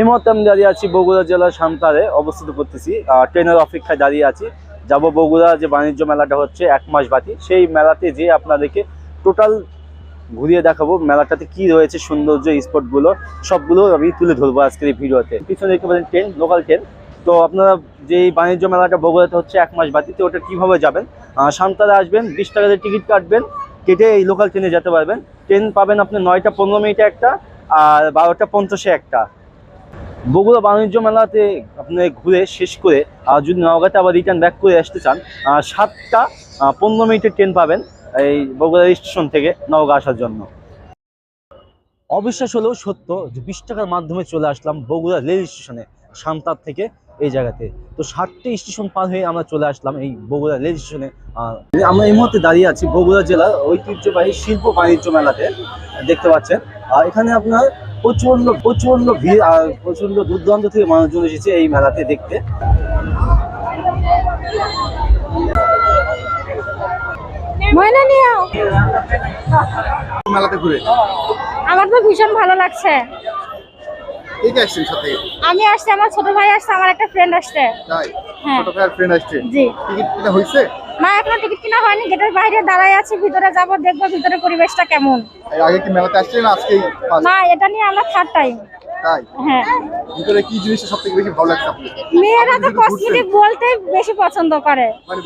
এই মুহূর্তে আমি দাঁড়িয়ে আছি বগুড়া জেলার সান্তারে অবস্থিত করতেছি, ট্রেনের অপেক্ষায় দাঁড়িয়ে আছি। যাব বগুড়া যে বাণিজ্য মেলাটা হচ্ছে 1 মাস বাকি, সেই মেলাতে যে আপনাদেরকে টোটাল ঘুরিয়ে দেখাবো মেলাটাতে কি রয়েছে, সৌন্দর্য স্পটগুলো সবগুলো আমি তুলে ধরবো আজকের এই ভিডিওতে। পিছনে দেখতে পাচ্ছেন ট্রেন, লোকাল ট্রেন। তো আপনারা যে বাণিজ্য মেলাটা বগুড়াতে হচ্ছে 1 মাস বাকি, তো ওটা কীভাবে যাবেন, সান্তারে আসবেন, 20 টাকাতে টিকিট কাটবেন, কেটে এই লোকাল ট্রেনে যেতে পারবেন। ট্রেন পাবেন আপনি 9টা 15 মিনিটে একটা, আর 12টা 50-এ একটা। বগুড়া বাণিজ্য মেলাতে আপনি ঘুরে শেষ করে যদি নওগাঁতে আবার রিটার্ন ব্যাক করে আসতে চান, 7টা 15 মিনিটের ট্রেন পাবেন এই বগুড়া স্টেশন থেকে নওগাঁ আসার জন্য। অবিশ্বাস হলেও সত্য যে 20 টাকার মাধ্যমে চলে আসলাম বগুড়া রেল স্টেশনে, সান্তার থেকে এই জায়গাতে। তো 7টে স্টেশন পার হয়ে আমরা চলে আসলাম এই বগুড়া রেল স্টেশনে। আমরা এই মুহূর্তে দাঁড়িয়ে আছি বগুড়া জেলার ঐতিহ্যবাহী শিল্প বাণিজ্য মেলাতে। দেখতে পাচ্ছেন এখানে আপনার প্রচন্ড ভিড়, আর প্রচন্ড দূর দূরান্ত থেকে মানুষজন এসেছে এই মেলাতে দেখতে। মেলাতে ঘুরে আমার তো ভীষণ ভালো লাগছে। ঠিক আছে, সাথে আমি আসছি, আমার ছোট ভাই আসছে, আমার একটা ফ্রেন্ড আসছে। তাই? হ্যাঁ, ছোট ভাইয়ের ফ্রেন্ড আসছে। জি। টিকিট কিনা হইছে? না, এখনো টিকিট কিনা হয়নি, গেটের বাইরে দাঁড়ায় আছি, ভিতরে যাব, দেখবো ভিতরে পরিবেশটা কেমন। এর আগে কি মেলাতে আসছিলেন, আজকেই ফার্স্ট? না, এটা নিয়ে আমরা থার্ড টাইম। তাই? হ্যাঁ। ভিতরে কি জিনিসটা সবথেকে বেশি ভালো লাগছে আপনার? মেয়েরা তো কসমেটিক বলতে বেশি পছন্দ করে। মানে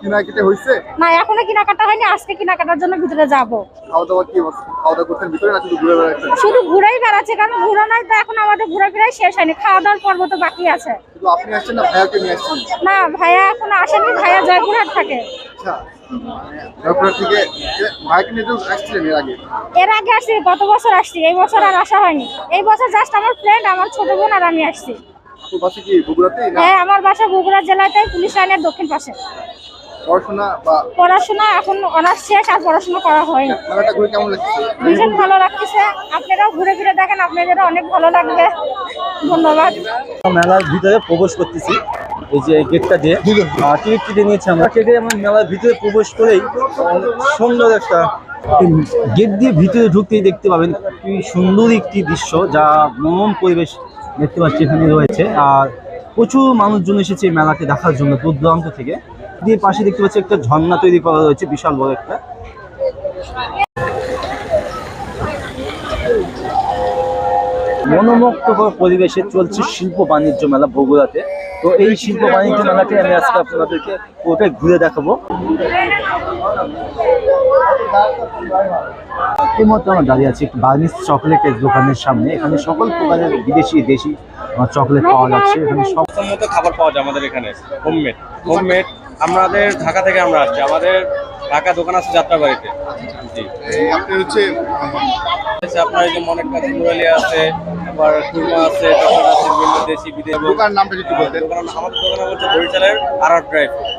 কিনা কিটা হইছে? না, এখনো কেনাকাটা হয়নি, আজকে কেনাকাটার জন্য ভিতরে যাব। খাওয়া দাওয়া কি অবস্থা? খাওয়া দাওয়া করতেন ভিতরে না শুধু ঘুরে বেড়াচ্ছেন? শুধু ঘুরেই বেড়াচ্ছে, কারণ ঘুরানোই তো এখন আমাদের ঘোরাফেরাই শেষ হয়নি, খাওয়া দাওয়ার পর্ব তো বাকি আছে। শুধু আপনি আসছেন না ভাইয়াকে নিয়ে আসছেন? না, ভাইয়া এখনো আসেনি, ভাইয়া জয়পুরহাট থাকে। আচ্ছা, জয়পুরহাট থেকে ভাইয়াকে নিয়ে তো আসছিলেন এর আগে? এর আগে আসছি, গত বছর আসছি, এই বছর আর আসা হয়নি। এই বছর জাস্ট আমার ফ্রেন্ড, আমার ছোট বোন আর আমি আসছি। তো বাসা কি বগুড়াতেই না? হ্যাঁ, আমার বাসা বগুড়া জেলাতে, পুলিশ লাইনের দক্ষিণ পাশে। পড়াশোনা এখন অনার্স শেষ, আর পড়াশোনা করা হয়নি। মেলাটা ঘুরে কেমন লাগছে? ভীষণ ভালো লাগতেছে। আপনারাও ঘুরে ফিরে দেখেন, আপনাদেরও অনেক ভালো লাগবে। ধন্যবাদ। মেলার ভিতরে প্রবেশ করতেছি, এই যে গেটটা দিয়ে টিকিট কেটে নিয়েছি আমরা। কেটে আমার মেলার ভিতরে প্রবেশ করেই সুন্দর একটা গেট দিয়ে ভিতরে ঢুকতেই দেখতে পাবেন কি সুন্দর একটি দৃশ্য, যা মনোরম পরিবেশ দেখতে পাচ্ছি এখানে রয়েছে। আর প্রচুর মানুষজন এসেছে এই মেলাকে দেখার জন্য দূর দূরান্ত থেকে। দিয়ে পাশে দেখতে পাচ্ছি একটা ঝর্ণা তৈরি করা রয়েছে, বিশাল বড় একটা। মনোমুগ্ধকর পরিবেশে চলছে শিল্প বাণিজ্য মেলা বগুড়াতে। তো এই শিল্প বাণিজ্য মেলাকে আমি আজকে আপনাদেরকে পুরোটাই ঘুরে দেখাবো। এই মধ্যে আমরা দাঁড়িয়ে আছি একটি বার্নিশ চকলেটের দোকানের সামনে। এখানে সকল প্রকারের বিদেশি দেশি চকলেট পাওয়া যাচ্ছে। এখানে সব মতো খাবার পাওয়া যায় আমাদের এখানে, হোমমেড। আমাদের ঢাকা থেকে আমরা আসছি, আমাদের ঢাকা দোকান আছে যাত্রাবাড়িতে। জি, আপনি হচ্ছে আপনার এই যে মনের কাছে মুরালি আছে, আবার খুরমা আছে, চকলেট আছে, বিভিন্ন দেশি বিদেশি। দোকান নামটা যদি বলতেন। আমাদের দোকান হচ্ছে বরিশালের আরব ড্রাই ফ্রুট।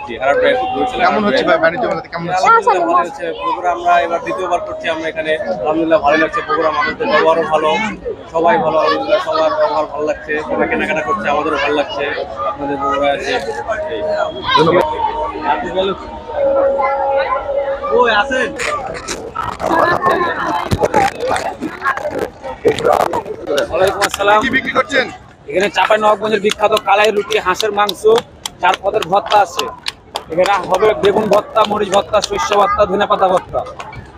জি, আরব ড্রাই ফ্রুট বরিশালের। কেমন হচ্ছে ভাই বাণিজ্য মেলাতে, কেমন হচ্ছে? আলহামদুলিল্লাহ ভালো হচ্ছে। বগুড়া আমরা এবার দ্বিতীয়বার করছি আমরা এখানে, আলহামদুলিল্লাহ ভালো লাগছে। বগুড়া মানুষদের ব্যবহারও ভালো, সবাই ভালো, আলহামদুলিল্লাহ সবার ব্যবহার ভালো লাগছে, সবাই কেনাকাটা করছে, আমাদেরও ভালো লাগছে। আপনাদের বগুড়া আছে। ধন্যবাদ। ওই আছেন ওয়ালাইকুম আসসালাম। কি বিক্রি করছেন? এখানে চাঁপাইনবাবগঞ্জের বিখ্যাত কালাই রুটি, হাঁসের মাংস, 4 পদের ভর্তা আছে। এখানে হবে বেগুন ভর্তা, মরিচ ভর্তা, শস্য ভর্তা, ধনেপাতা ভর্তা।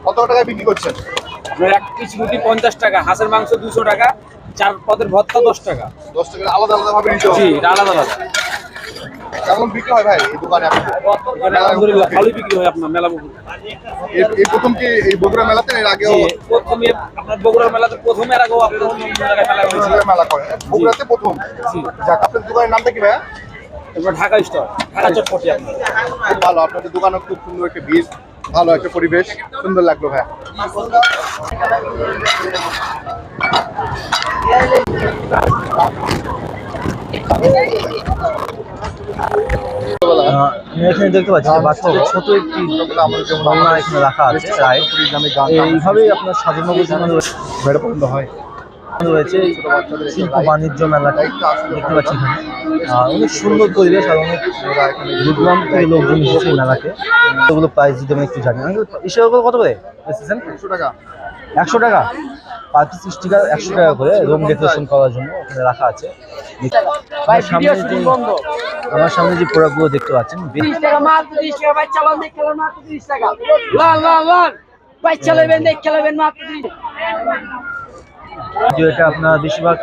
কত টাকায় বিক্রি করছেন? আপনার এক পিস রুটি 50 টাকা, হাঁসের মাংস 200 টাকা, 4 পদের ভর্তা 10 টাকা। 10 টাকা আলাদা আলাদা ভাবে নিতে হবে? জি, এটা আলাদা আলাদা। কেমন বিক্রি হয় ভাই এই দোকানে আপনাদের? এখানে আলহামদুলিল্লাহ ভালোই বিক্রি হয় আপনার মেলা বগুড়া। এই প্রথম কি এই বগুড়া মেলাতে, এর আগেও প্রথমে আপনার বগুড়া মেলাতে প্রথমে, এর আগেও আপনার অন্য জায়গায় মেলা হয়েছিল। মেলা করে বগুড়াতে প্রথম? জি। যাক, আপনাদের দোকানের নামটা কি ভাইয়া? এবার ঢাকা স্টোর, ঢাকা চটপটি। আপনার খুব ভালো, আপনাদের দোকানও খুব সুন্দর একটা ভিড়, ভালো একটা পরিবেশ, সুন্দর লাগলো ভাইয়া। এখানে দেখতে পাচ্ছি বাচ্চাদের ছোট একটি দোলনা এখানে রাখা আছে। এইভাবেই আপনার সাজানো গোছানো হয় রয়েছে শিল্প বাণিজ্য মেলাটাই দেখতে পাচ্ছি এখানে। অনেক সুন্দর পরিবেশ, আর অনেক দূরান্ত থেকে লোকজন এসেছে এই মেলাকে। ওগুলো প্রাইস যদি আমি একটু জানি। এসবগুলো কত করে এসেছেন? 100 টাকা। 100 টাকা? পার পিস স্টিকার 100 টাকা করে রুম ডেকোরেশন করার জন্য ওখানে রাখা আছে। আমার সামনে যে প্রোডাক্টগুলো দেখতে পাচ্ছেন, এটা আপনার বেশিরভাগ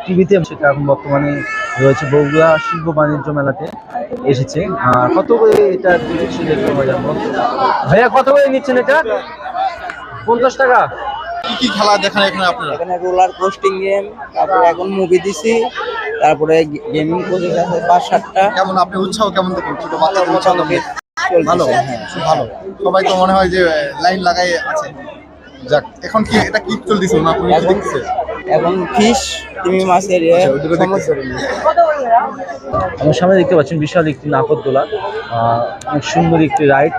টিভিতে, সেটা এখন বর্তমানে রয়েছে বগুড়া শিল্প বাণিজ্য মেলাতে এসেছে। কত করে এটা টিকিট ছিল ভাইয়া, কত করে নিচ্ছেন এটা? 50 টাকা। কি কি খেলা দেখান এখানে আপনারা? এখানে রোলার কোস্টিং গেম, তারপরে এখন মুভি দিছি, তারপরে গেমিং প্রজেক্ট আছে 5-7টা। কেমন আপনি উৎসাহ কেমন দেখেন ছোট বাচ্চাদের উৎসাহ কেমন? ভালো, চলতেছে, হ্যাঁ। খুব ভালো। সবাই তো মনে হয় যে লাইন লাগাই আছে। যাক, এখন কি এটা কি চলতেছে না আপনি এখন দেখতেছেন? এখন ফিশ, তিমি মাছের ওইদিকে দেখতেছেন? আমার সামনে দেখতে পাচ্ছেন বিশাল একটি নাগরদোলা, অনেক সুন্দর একটি রাইড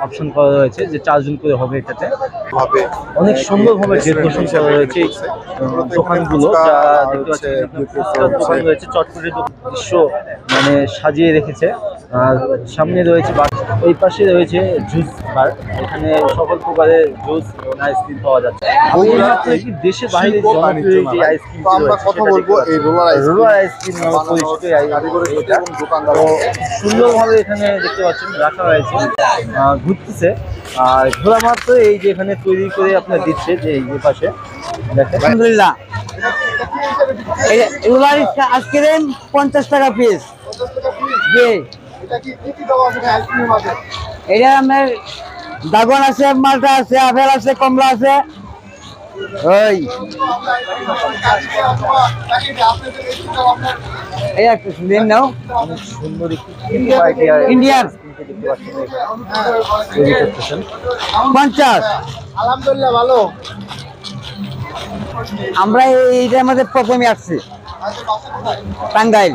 অপশন করা রয়েছে, যে 4 জন করে হবে এটাতে। ভাবে অনেক সুন্দরভাবে ডেকোরেশন করা রয়েছে দোকানগুলো, যা দেখতে পাচ্ছেন দোকান রয়েছে, চটপটের দৃশ্য মানে সাজিয়ে রেখেছে। আর সামনে রয়েছে এই পাশে রয়েছে জুস বার, এখানে সকল প্রকারের জুস এবং আইসক্রিম পাওয়া যাচ্ছে। দেশের বাইরে জনপ্রিয় যে আইসক্রিম তো আমরা কথা বলবো এই রোলার আইসক্রিম নামে পরিচিত এটা। তো সুন্দরভাবে এখানে দেখতে পাচ্ছেন রাখা হয়েছে, ঘুরতেছে। আর ঘোরা মাত্র এই যে এখানে তৈরি করে আপনার দিচ্ছে, যে এই যে পাশে দেখেন। আলহামদুলিল্লাহ, রোলার আইসক্রিম 50 টাকা পিস। জি, এটা কি কি দেওয়া আছে আইসক্রিমের মাঝে? এটা আমার ড্রাগন আছে, মালটা আছে, আপেল আছে, কমলা আছে। ওই এই একটা দিন নাও। অনেক সুন্দর একটি ইন্ডিয়ান দেখতে পাচ্ছেন তৈরি করতেছেন। 50। আলহামদুলিল্লাহ ভালো। আমরা এইটার মধ্যে প্রথমে আসছি টাঙ্গাইল।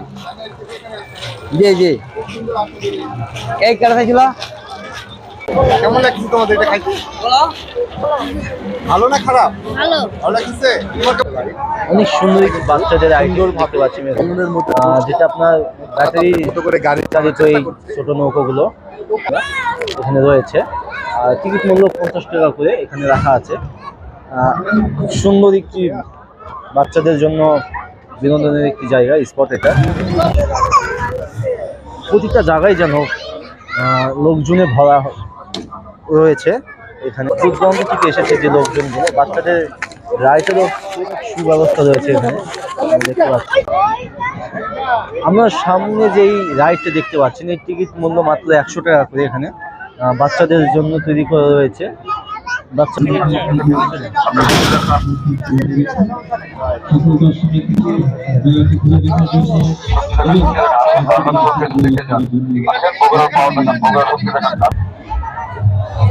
জি জি, এই কারণে ছিল। কেমন লাগছে তোমাদের এটা খাইতে? ভালো না খারাপ? ভালো। ভালো লাগছে? অনেক সুন্দর একটি বাচ্চাদের আইডল ভাবতে পারছি, যেটা আপনার ব্যাটারি করে গাড়ি চালিত এই ছোট নৌকোগুলো এখানে রয়েছে। আর টিকিট মূল্য 50 টাকা করে এখানে রাখা আছে। খুব সুন্দর একটি বাচ্চাদের জন্য বিনোদনের একটি জায়গা, স্পট এটা। প্রতিটা জায়গায় যেন লোকজনে ভরা রয়েছে। এখানে দূর দূরান্ত থেকে এসেছে যে লোকজনগুলো, বাচ্চাদের রাইডেরও সুব্যবস্থা রয়েছে এখানে দেখতে পাচ্ছি। আমরা সামনে যেই রাইডটা দেখতে পাচ্ছেন, এই টিকিট মূল্য মাত্র 100 টাকা করে এখানে বাচ্চাদের জন্য তৈরি করা রয়েছে।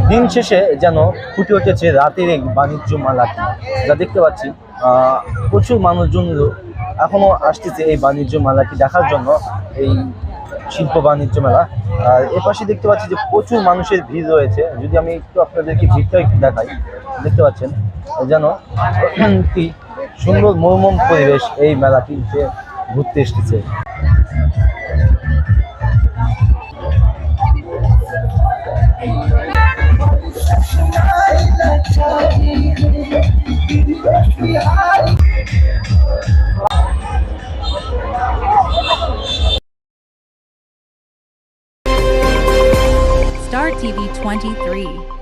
দিন শেষে যেন ফুটে উঠেছে রাতের এক বাণিজ্য মেলাটি, যা দেখতে পাচ্ছি প্রচুর মানুষজন এখনো আসতেছে এই বাণিজ্য মেলাটি দেখার জন্য, এই শিল্প বাণিজ্য মেলা। আর এ পাশে দেখতে পাচ্ছি যে প্রচুর মানুষের ভিড় রয়েছে। যদি আমি একটু আপনাদেরকে ভিড়টা একটু দেখাই, দেখতে পাচ্ছেন যেন কি সুন্দর মনোরম পরিবেশ এই মেলাটিতে ঘুরতে এসেছে। Star TV 23.